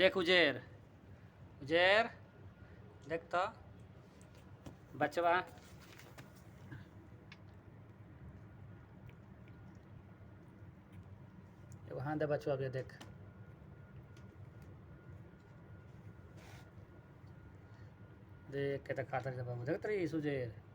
देख उजेर, उजेर देख तो बचवा वहाँ दे बचवा भी देख देख के खाता जब देख तरी सुजेर